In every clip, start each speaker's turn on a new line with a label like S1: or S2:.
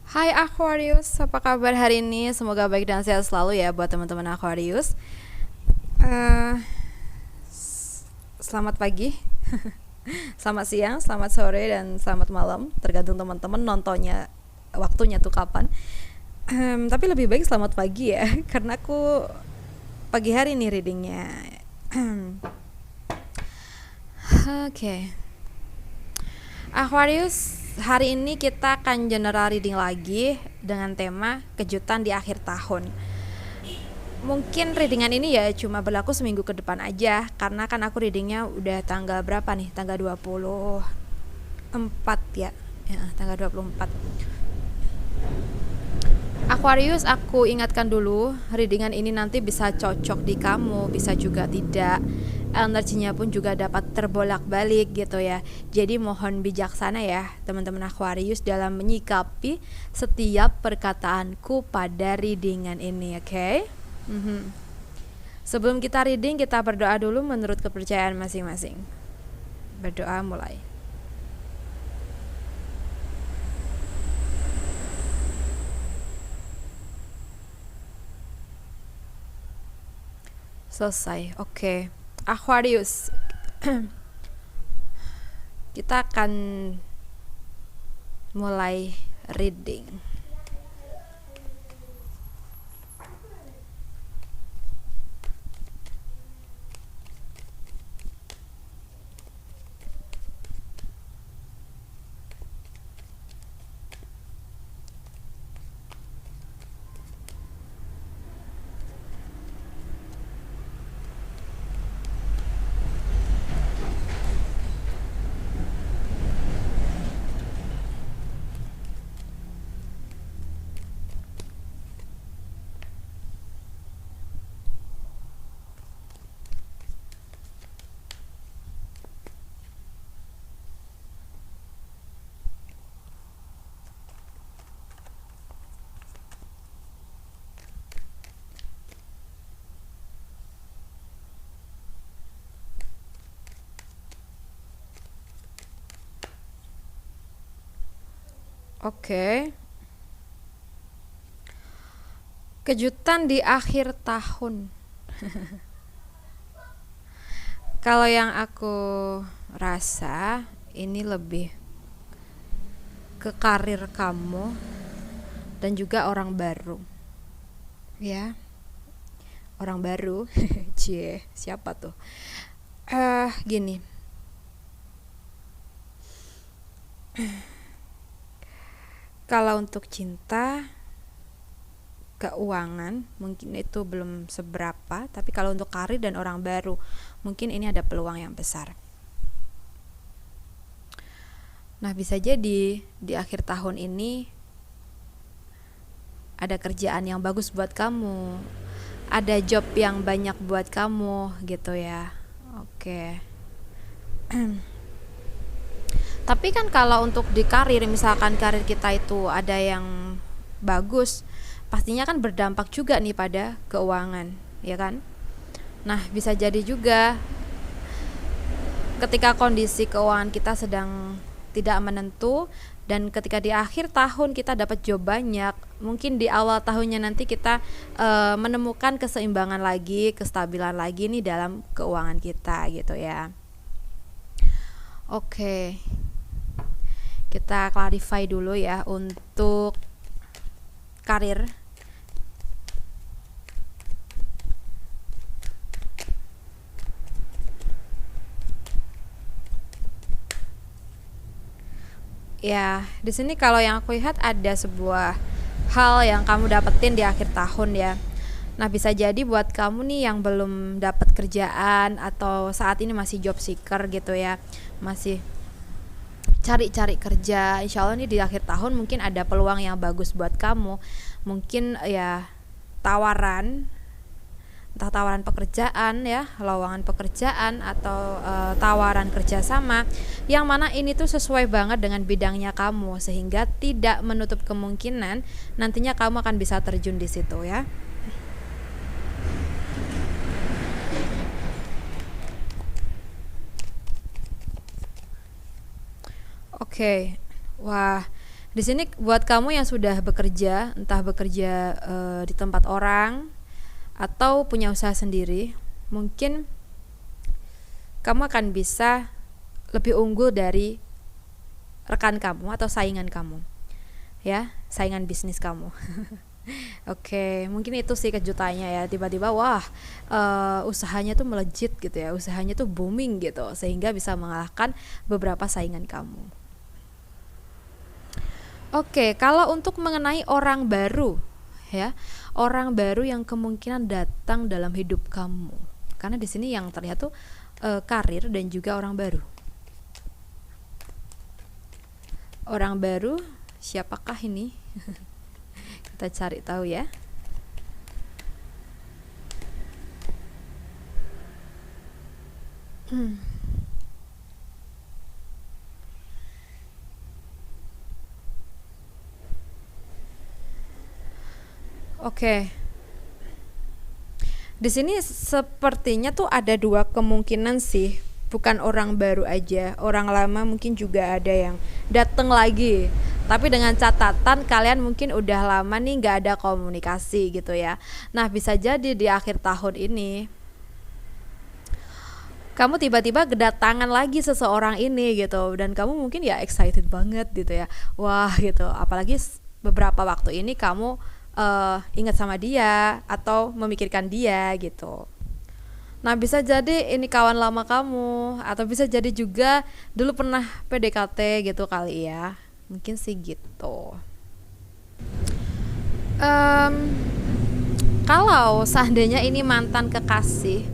S1: Hai Aquarius, apa kabar hari ini? Semoga baik dan sehat selalu ya buat teman-teman Aquarius. Eh, Selamat pagi, selamat siang, selamat sore, dan selamat malam. Tergantung teman-teman nontonnya waktunya tuh kapan. Tapi lebih baik selamat pagi ya, karena aku pagi hari nih readingnya. Oke, Aquarius, hari ini kita akan general reading lagi dengan tema kejutan di akhir tahun. Mungkin readingan ini ya cuma berlaku seminggu ke depan aja, karena kan aku readingnya udah tanggal berapa nih? Tanggal 24 ya. Ya, tanggal 24. Aquarius, aku ingatkan dulu, readingan ini nanti bisa cocok di kamu, bisa juga tidak. Energinya pun juga dapat terbolak-balik gitu ya. Jadi mohon bijaksana ya teman-teman Aquarius dalam menyikapi setiap perkataanku pada readingan ini, oke? Sebelum kita reading, kita berdoa dulu menurut kepercayaan masing-masing. Berdoa mulai. Selesai, oke. Aquarius, kita akan mulai reading. Oke. Kejutan di akhir tahun. Kalau yang aku rasa ini lebih ke karir kamu dan juga orang baru. Ya, orang baru. Cie, siapa tuh? Gini. Kalau untuk cinta, keuangan mungkin itu belum seberapa, tapi kalau untuk karir dan orang baru mungkin ini ada peluang yang besar. Nah, bisa jadi di akhir tahun ini ada kerjaan yang bagus buat kamu, ada job yang banyak buat kamu gitu ya. Oke. Tapi kan kalau untuk di karir, misalkan karir kita itu ada yang bagus, pastinya kan berdampak juga nih pada keuangan, ya kan? Nah, bisa jadi juga ketika kondisi keuangan kita sedang tidak menentu dan ketika di akhir tahun kita dapat job banyak, mungkin di awal tahunnya nanti kita menemukan keseimbangan lagi, kestabilan lagi nih dalam keuangan kita gitu ya. Oke. Kita clarify dulu ya untuk karir. Ya, di sini kalau yang aku lihat ada sebuah hal yang kamu dapetin di akhir tahun ya. Nah, bisa jadi buat kamu nih yang belum dapat kerjaan atau saat ini masih job seeker gitu ya, masih cari-cari kerja, insya Allah nih di akhir tahun mungkin ada peluang yang bagus buat kamu. Mungkin ya tawaran, entah tawaran pekerjaan ya, lowongan pekerjaan atau tawaran kerjasama yang mana ini tuh sesuai banget dengan bidangnya kamu, sehingga tidak menutup kemungkinan nantinya kamu akan bisa terjun di situ ya. Oke. Wah, di sini buat kamu yang sudah bekerja, entah bekerja di tempat orang atau punya usaha sendiri, mungkin kamu akan bisa lebih unggul dari rekan kamu atau saingan kamu. Ya, saingan bisnis kamu. Oke, mungkin itu sih kejutannya ya. Tiba-tiba wah, usahanya tuh melejit gitu ya. Usahanya tuh booming gitu sehingga bisa mengalahkan beberapa saingan kamu. Oke, kalau untuk mengenai orang baru, ya, orang baru yang kemungkinan datang dalam hidup kamu, karena di sini yang terlihat tuh karir dan juga orang baru. Orang baru, siapakah ini? Kita cari tahu ya. Oke. Di sini sepertinya tuh ada dua kemungkinan sih. Bukan orang baru aja, orang lama mungkin juga ada yang datang lagi. Tapi dengan catatan kalian mungkin udah lama nih nggak ada komunikasi gitu ya. Nah, bisa jadi di akhir tahun ini kamu tiba-tiba kedatangan lagi seseorang ini gitu, dan kamu mungkin ya excited banget gitu ya. Wah gitu, apalagi beberapa waktu ini kamu ingat sama dia atau memikirkan dia gitu. Nah, bisa jadi ini kawan lama kamu, atau bisa jadi juga dulu pernah PDKT gitu kali ya. Mungkin sih gitu. Em, Kalau seandainya ini mantan kekasih,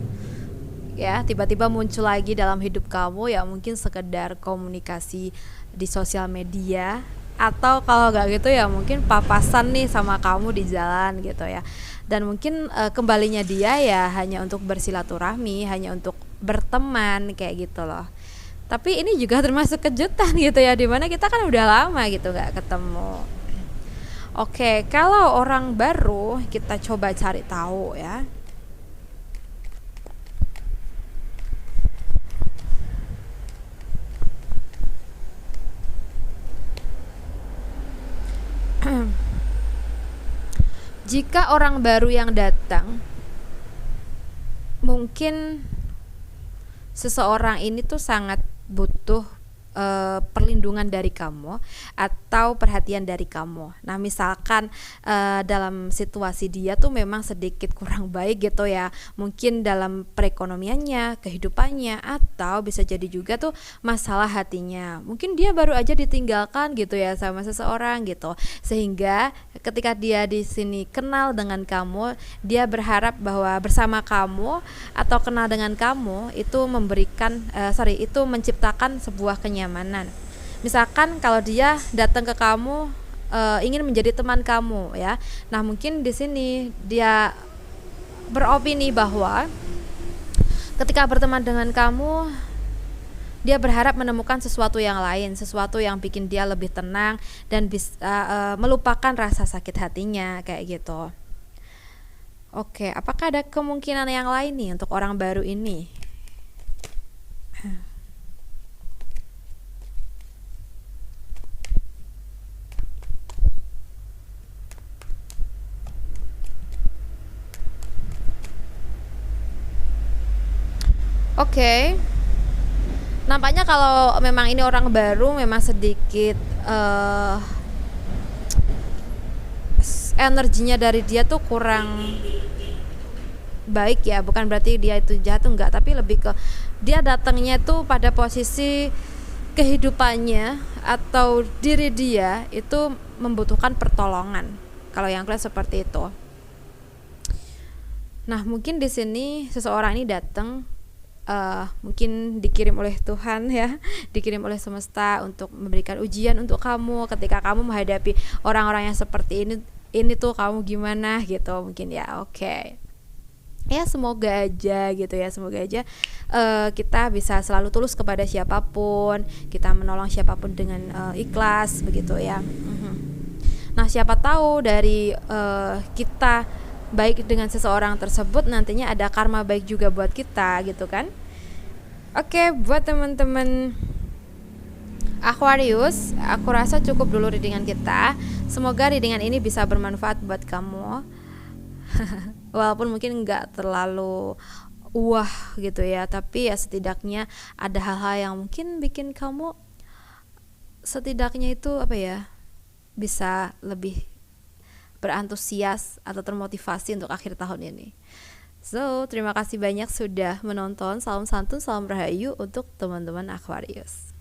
S1: ya tiba-tiba muncul lagi dalam hidup kamu, ya mungkin sekedar komunikasi di sosial media, atau kalau nggak gitu ya mungkin papasan nih sama kamu di jalan gitu ya, dan mungkin kembalinya dia ya hanya untuk bersilaturahmi, hanya untuk berteman kayak gitu loh. Tapi ini juga termasuk kejutan gitu ya, dimana kita kan udah lama gitu nggak ketemu. Oke, kalau orang baru kita coba cari tahu ya. Jika orang baru yang datang, mungkin seseorang ini tuh sangat butuh perlindungan dari kamu atau perhatian dari kamu. Nah, misalkan dalam situasi dia tuh memang sedikit kurang baik gitu ya, mungkin dalam perekonomiannya, kehidupannya, atau bisa jadi juga tuh masalah hatinya. Mungkin dia baru aja ditinggalkan gitu ya sama seseorang gitu, sehingga ketika dia di sini kenal dengan kamu, dia berharap bahwa bersama kamu atau kenal dengan kamu itu memberikan itu menciptakan sebuah kenyamanan. Misalkan kalau dia datang ke kamu ingin menjadi teman kamu ya. Nah, mungkin di sini dia beropini bahwa ketika berteman dengan kamu, dia berharap menemukan sesuatu yang lain, sesuatu yang bikin dia lebih tenang dan bisa melupakan rasa sakit hatinya kayak gitu. Oke, apakah ada kemungkinan yang lain nih untuk orang baru ini? Oke, nampaknya kalau memang ini orang baru memang sedikit energinya dari dia tuh kurang baik ya, bukan berarti dia itu jahat tuh enggak, tapi lebih ke dia datangnya tuh pada posisi kehidupannya atau diri dia itu membutuhkan pertolongan. Kalau yang kelas seperti itu. Nah, mungkin di sini seseorang ini datang mungkin dikirim oleh Tuhan ya, dikirim oleh semesta untuk memberikan ujian untuk kamu ketika kamu menghadapi orang-orang yang seperti ini tuh kamu gimana gitu mungkin ya. Oke. Ya semoga aja gitu ya, semoga aja kita bisa selalu tulus kepada siapapun, kita menolong siapapun dengan ikhlas begitu ya. Nah siapa tahu dari kita baik dengan seseorang tersebut nantinya ada karma baik juga buat kita gitu kan. Oke, buat teman-teman Aquarius, aku rasa cukup dulu readingan kita. Semoga readingan ini bisa bermanfaat buat kamu. Walaupun mungkin nggak terlalu wah gitu ya, tapi ya setidaknya ada hal-hal yang mungkin bikin kamu setidaknya itu apa ya, bisa lebih berantusias atau termotivasi untuk akhir tahun ini. So, terima kasih banyak sudah menonton. Salam santun, salam rahayu untuk teman-teman Aquarius.